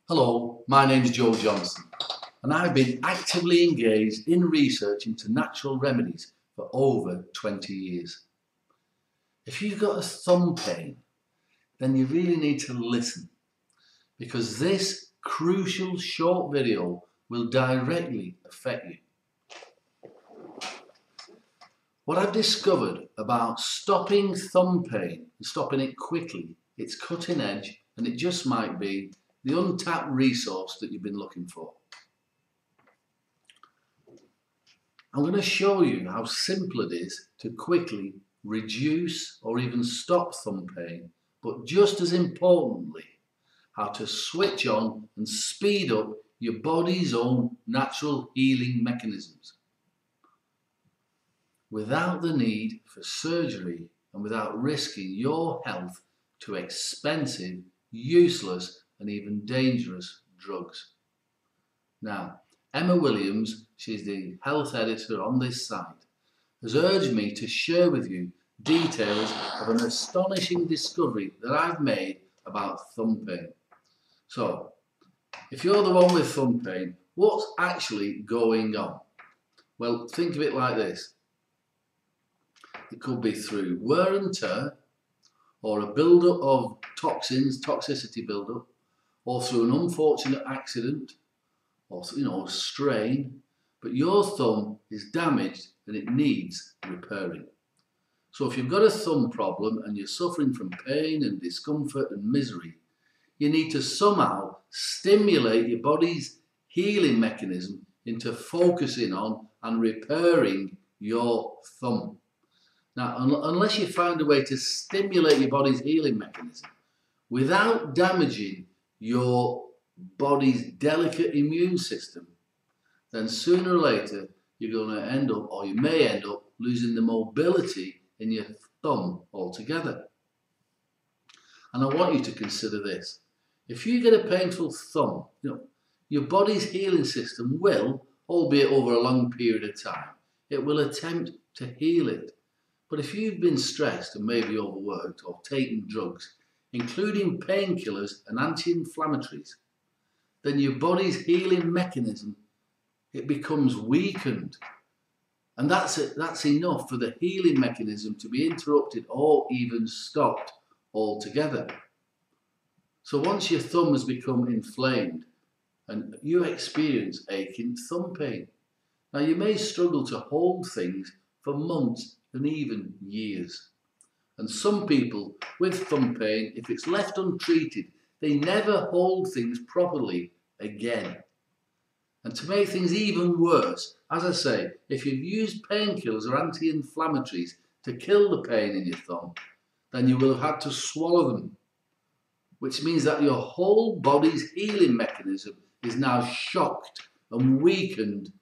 Hello, my name is Joe Johnson and I've been actively engaged in research into natural remedies for over 20 years. If you've got a thumb pain, then you really need to listen because this crucial short video will directly affect you. What I've discovered about stopping thumb pain and stopping it quickly, it's cutting edge and it just might be the untapped resource that you've been looking for. I'm going to show you how simple it is to quickly reduce or even stop thumb pain, but just as importantly, how to switch on and speed up your body's own natural healing mechanisms without the need for surgery and without risking your health to expensive, useless and even dangerous drugs. Now, Emma Williams, she's the health editor on this site, has urged me to share with you details of an astonishing discovery that I've made about thumb pain. So, if you're the one with thumb pain, what's actually going on? Well, think of it like this. It could be through wear and tear, or a build-up of toxins, toxicity build-up, or through an unfortunate accident, or strain, but your thumb is damaged and it needs repairing. So if you've got a thumb problem and you're suffering from pain and discomfort and misery, you need to somehow stimulate your body's healing mechanism into focusing on and repairing your thumb. Now, unless you find a way to stimulate your body's healing mechanism without damaging your body's delicate immune system, then sooner or later you're going to end up, or you may end up, losing the mobility in your thumb altogether. And I want you to consider this. If you get a painful thumb, your body's healing system will, albeit over a long period of time, it will attempt to heal it. But if you've been stressed and maybe overworked or taken drugs, including painkillers and anti-inflammatories, then your body's healing mechanism, it becomes weakened. And that's enough for the healing mechanism to be interrupted or even stopped altogether. So once your thumb has become inflamed and you experience aching thumb pain, now you may struggle to hold things for months and even years. And some people with thumb pain, if it's left untreated, they never hold things properly again. And to make things even worse, as I say, if you've used painkillers or anti-inflammatories to kill the pain in your thumb, then you will have had to swallow them, which means that your whole body's healing mechanism is now shocked and weakened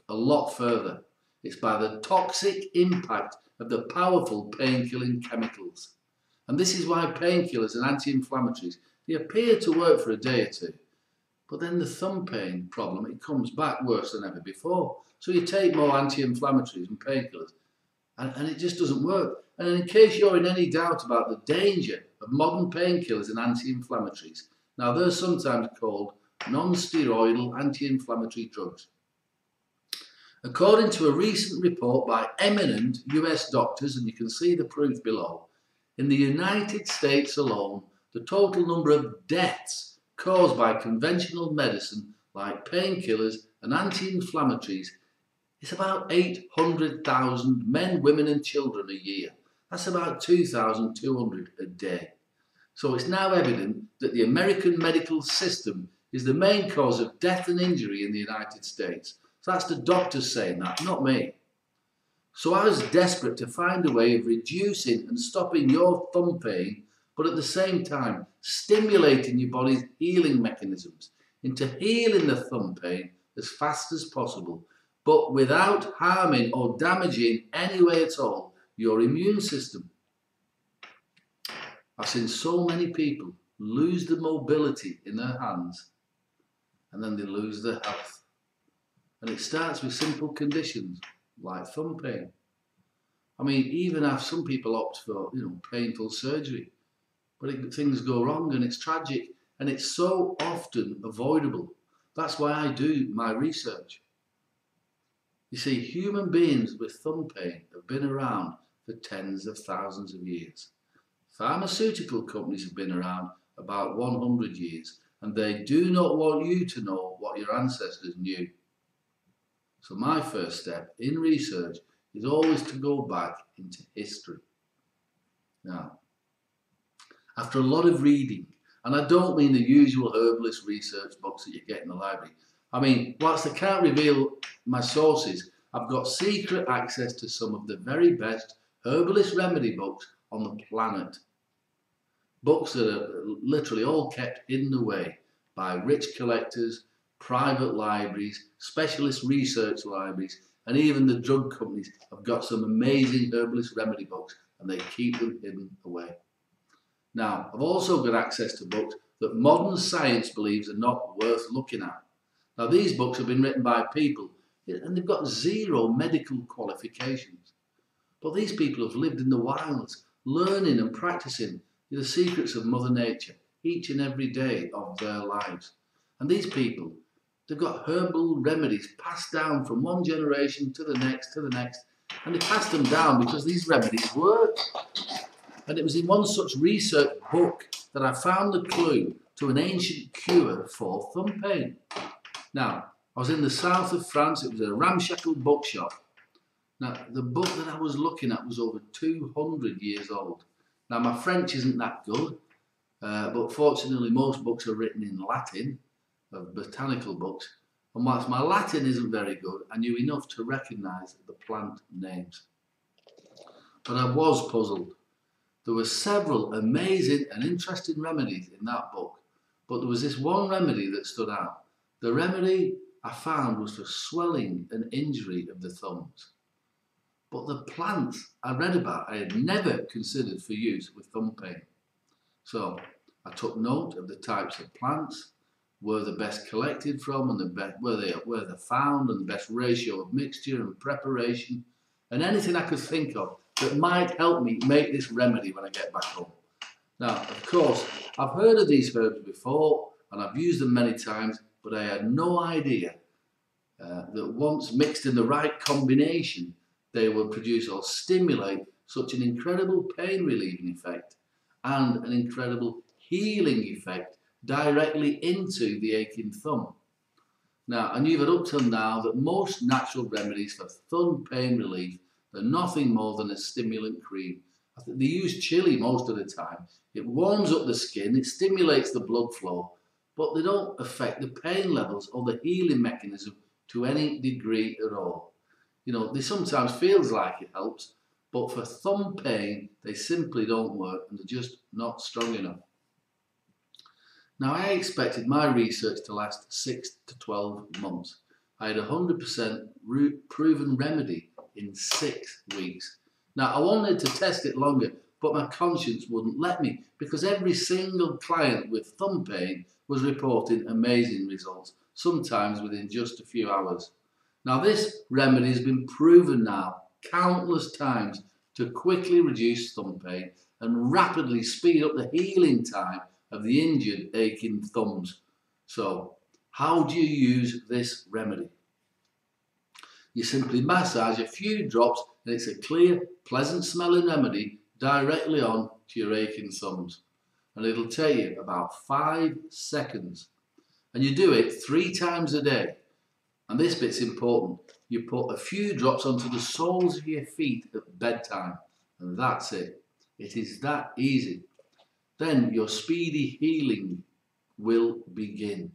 a lot further. It's by the toxic impact of the powerful pain-killing chemicals. And this is why painkillers and anti-inflammatories, they appear to work for a day or two, but then the thumb pain problem, it comes back worse than ever before. So you take more anti-inflammatories and painkillers and it just doesn't work. And in case you're in any doubt about the danger of modern painkillers and anti-inflammatories, now they're sometimes called non-steroidal anti-inflammatory drugs. According to a recent report by eminent US doctors, and you can see the proof below, in the United States alone, the total number of deaths caused by conventional medicine like painkillers and anti-inflammatories is about 800,000 men, women and children a year. That's about 2,200 a day. So it's now evident that the American medical system is the main cause of death and injury in the United States. So that's the doctors saying that, not me. So I was desperate to find a way of reducing and stopping your thumb pain, but at the same time stimulating your body's healing mechanisms into healing the thumb pain as fast as possible, but without harming or damaging any way at all your immune system. I've seen so many people lose the mobility in their hands and then they lose their health. And it starts with simple conditions like thumb pain. I mean, even if some people opt for, painful surgery, but things go wrong and it's tragic. and it's so often avoidable. That's why I do my research. You see, human beings with thumb pain have been around for tens of thousands of years. Pharmaceutical companies have been around about 100 years, and they do not want you to know what your ancestors knew. So my first step in research is always to go back into history. Now, after a lot of reading, and I don't mean the usual herbalist research books that you get in the library. I mean, whilst I can't reveal my sources, I've got secret access to some of the very best herbalist remedy books on the planet. Books that are literally all kept hidden away by rich collectors, private libraries, specialist research libraries, and even the drug companies have got some amazing herbalist remedy books, and they keep them hidden away. Now, I've also got access to books that modern science believes are not worth looking at. Now, these books have been written by people, and they've got zero medical qualifications. But these people have lived in the wilds, learning and practicing the secrets of Mother Nature each and every day of their lives. And these people, they've got herbal remedies passed down from one generation to the next, and they passed them down because these remedies work. And it was in one such research book that I found the clue to an ancient cure for thumb pain. Now, I was in the south of France. It was a ramshackle bookshop. Now, the book that I was looking at was over 200 years old. Now, my French isn't that good, but fortunately most books are written in Latin, botanical books. And whilst my Latin isn't very good, I knew enough to recognise the plant names. But I was puzzled. There were several amazing and interesting remedies in that book, but there was this one remedy that stood out. The remedy I found was for swelling and injury of the thumbs. But the plants I read about I had never considered for use with thumb pain. So I took note of the types of plants, where they're best collected from, and where they're found, and the best ratio of mixture and preparation, and anything I could think of that might help me make this remedy when I get back home. Now, of course, I've heard of these herbs before, and I've used them many times, but I had no idea that once mixed in the right combination, they will produce or stimulate such an incredible pain relieving effect and an incredible healing effect directly into the aching thumb. Now, I knew that up till now that most natural remedies for thumb pain relief are nothing more than a stimulant cream. I think they use chili most of the time. It warms up the skin, it stimulates the blood flow, but they don't affect the pain levels or the healing mechanism to any degree at all. You know, they sometimes feels like it helps, but for thumb pain, they simply don't work, and they're just not strong enough. Now, I expected my research to last 6 to 12 months. I had a 100% proven remedy in 6 weeks. Now, I wanted to test it longer, but my conscience wouldn't let me, because every single client with thumb pain was reporting amazing results, sometimes within just a few hours. Now, this remedy has been proven now countless times to quickly reduce thumb pain and rapidly speed up the healing time of the injured, aching thumbs. So, how do you use this remedy? You simply massage a few drops, and it's a clear, pleasant smelling remedy directly on to your aching thumbs. And it'll take you about 5 seconds. And you do it 3 times a day. And this bit's important. You put a few drops onto the soles of your feet at bedtime, and that's it. It is that easy. Then your speedy healing will begin.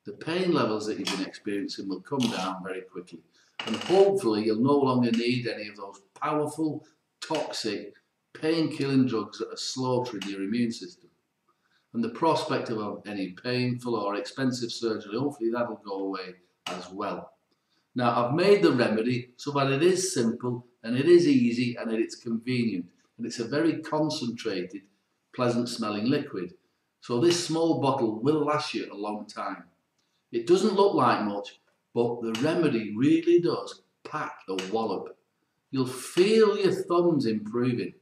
The pain levels that you've been experiencing will come down very quickly, and hopefully you'll no longer need any of those powerful, toxic, pain-killing drugs that are slaughtering your immune system. And the prospect of any painful or expensive surgery, hopefully that'll go away as well. Now, I've made the remedy so that it is simple, and it is easy, and it's convenient, and it's a very concentrated, pleasant smelling liquid. So this small bottle will last you a long time. It doesn't look like much, but the remedy really does pack a wallop. You'll feel your thumbs improving.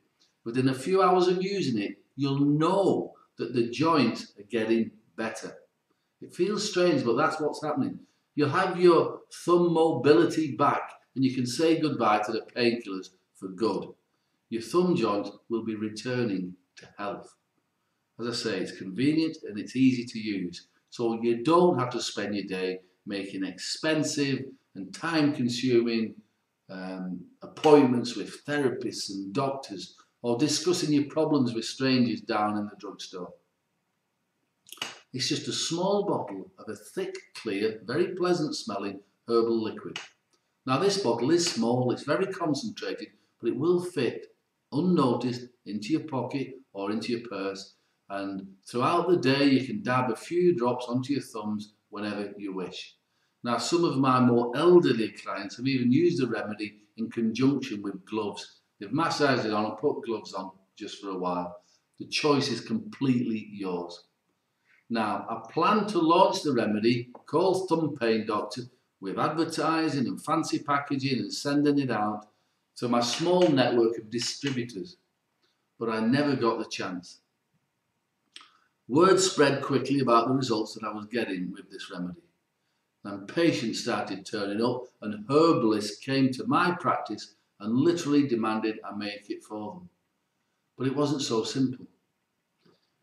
Within a few hours of using it, you'll know that the joints are getting better. It feels strange, but that's what's happening. You'll have your thumb mobility back and you can say goodbye to the painkillers for good. Your thumb joint will be returning to health. As I say, it's convenient and it's easy to use. So you don't have to spend your day making expensive and time-consuming appointments with therapists and doctors, or discussing your problems with strangers down in the drugstore. It's just a small bottle of a thick, clear, very pleasant smelling herbal liquid. Now this bottle is small, it's very concentrated, but it will fit unnoticed into your pocket or into your purse, and throughout the day you can dab a few drops onto your thumbs whenever you wish. Now some of my more elderly clients have even used the remedy in conjunction with gloves. They've massaged it on and put gloves on just for a while. The choice is completely yours. Now, I plan to launch the remedy called Thumb Pain Doctor with advertising and fancy packaging and sending it out to my small network of distributors, but I never got the chance. Word spread quickly about the results that I was getting with this remedy, and patients started turning up, and herbalists came to my practice and literally demanded I make it for them. But it wasn't so simple.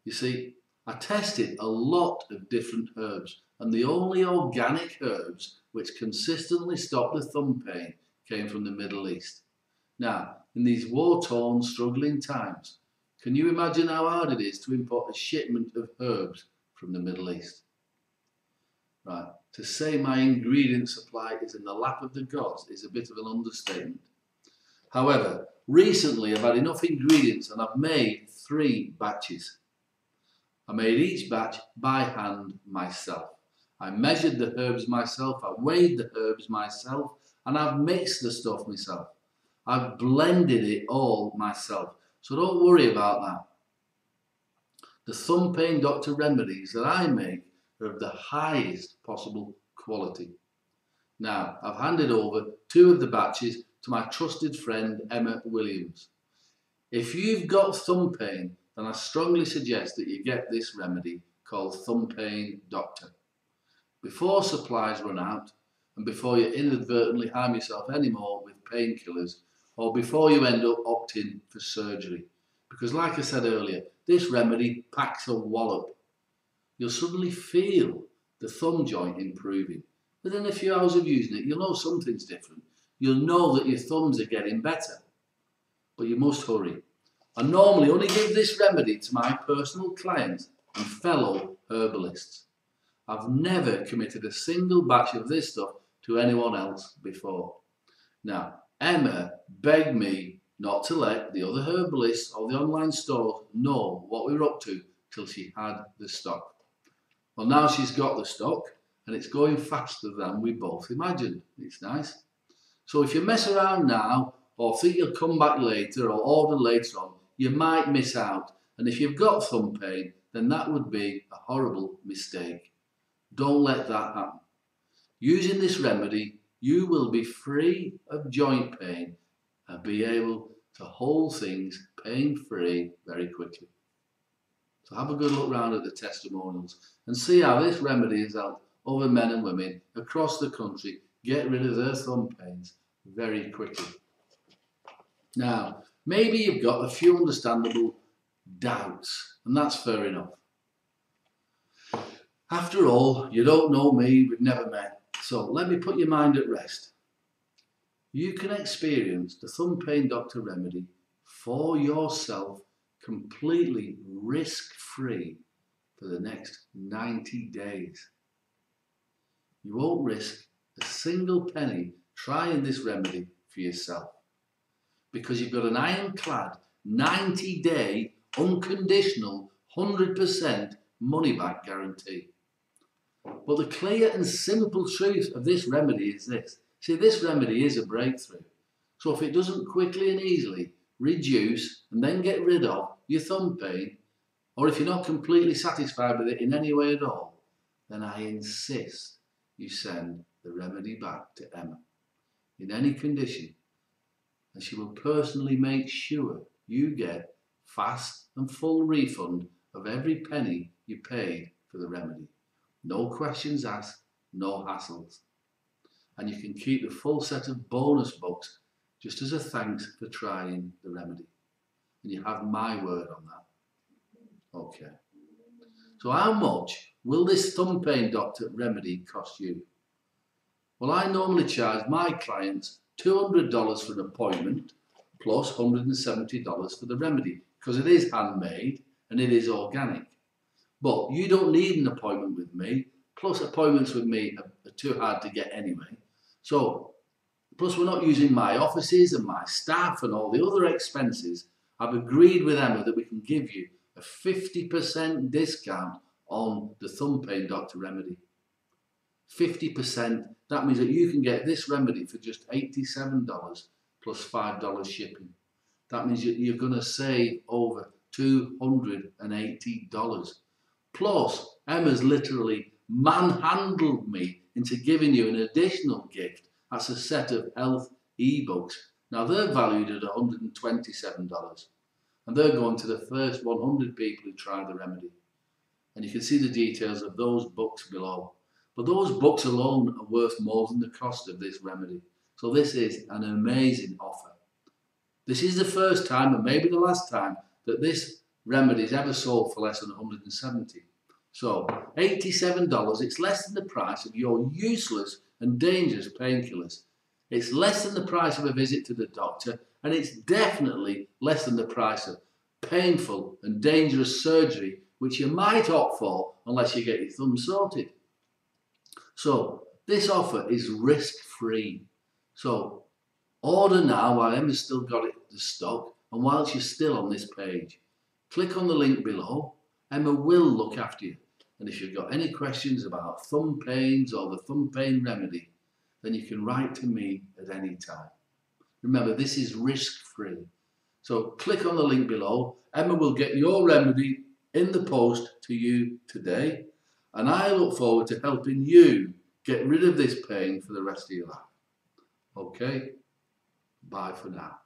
You see, I tested a lot of different herbs, and the only organic herbs which consistently stopped the thumb pain came from the Middle East. Now, in these war-torn, struggling times, can you imagine how hard it is to import a shipment of herbs from the Middle East? Right, to say my ingredient supply is in the lap of the gods is a bit of an understatement. However, recently I've had enough ingredients and I've made 3 batches. I made each batch by hand myself. I measured the herbs myself, I weighed the herbs myself, and I've mixed the stuff myself. I've blended it all myself, so don't worry about that. The Thumb Pain Doctor remedies that I make are of the highest possible quality. Now, I've handed over 2 of the batches to my trusted friend Emma Williams. If you've got thumb pain, then I strongly suggest that you get this remedy called Thumb Pain Doctor. Before supplies run out, and before you inadvertently harm yourself anymore with painkillers, or before you end up opting for surgery. Because like I said earlier, this remedy packs a wallop. You'll suddenly feel the thumb joint improving. Within a few hours of using it, you'll know something's different. You'll know that your thumbs are getting better. But you must hurry. I normally only give this remedy to my personal clients and fellow herbalists. I've never committed a single batch of this stuff to anyone else before. Now, Emma begged me not to let the other herbalists or the online stores know what we were up to till she had the stock. Well, now she's got the stock and it's going faster than we both imagined. It's nice. So if you mess around now or think you'll come back later or order later on, you might miss out. And if you've got thumb pain, then that would be a horrible mistake. Don't let that happen. Using this remedy, you will be free of joint pain and be able to hold things pain-free very quickly. So have a good look round at the testimonials and see how this remedy has helped other men and women across the country get rid of their thumb pains very quickly. Now, maybe you've got a few understandable doubts, and that's fair enough. After all, you don't know me, we've never met, so let me put your mind at rest. You can experience the Thumb Pain Doctor remedy for yourself completely risk-free for the next 90 days. You won't risk a single penny trying this remedy for yourself because you've got an ironclad 90-day unconditional 100% money-back guarantee. But the clear and simple truth of this remedy is this. See, this remedy is a breakthrough. So if it doesn't quickly and easily reduce and then get rid of your thumb pain, or if you're not completely satisfied with it in any way at all, then I insist you send the remedy back to Emma in any condition, and she will personally make sure you get fast and full refund of every penny you paid for for the remedy. No questions asked, no hassles. And you can keep the full set of bonus books just as a thanks for trying the remedy. And you have my word on that. Okay. So how much will this thumb pain doctor remedy cost you? Well, I normally charge my clients $200 for an appointment plus $170 for the remedy because it is handmade and it is organic. But you don't need an appointment with me, plus appointments with me are too hard to get anyway. So, plus we're not using my offices and my staff and all the other expenses. I've agreed with Emma that we can give you a 50% discount on the thumb pain doctor remedy. 50%, that means that you can get this remedy for just $87 plus $5 shipping. That means you're going to save over $280. Plus, Emma's literally manhandled me into giving you an additional gift. That's a set of health ebooks. Now they're valued at $127 and they're going to the first 100 people who try the remedy. And you can see the details of those books below. But those books alone are worth more than the cost of this remedy. So this is an amazing offer. This is the first time and maybe the last time that this remedy is ever sold for less than $170. So $87, it's less than the price of your useless and dangerous painkillers. It's less than the price of a visit to the doctor, and it's definitely less than the price of painful and dangerous surgery, which you might opt for unless you get your thumb sorted. So this offer is risk-free. So order now while Emma's still got it to stock and whilst you're still on this page. Click on the link below. Emma will look after you. And if you've got any questions about thumb pains or the thumb pain remedy, then you can write to me at any time. Remember, this is risk-free. So click on the link below. Emma will get your remedy in the post to you today. And I look forward to helping you get rid of this pain for the rest of your life. Okay? Bye for now.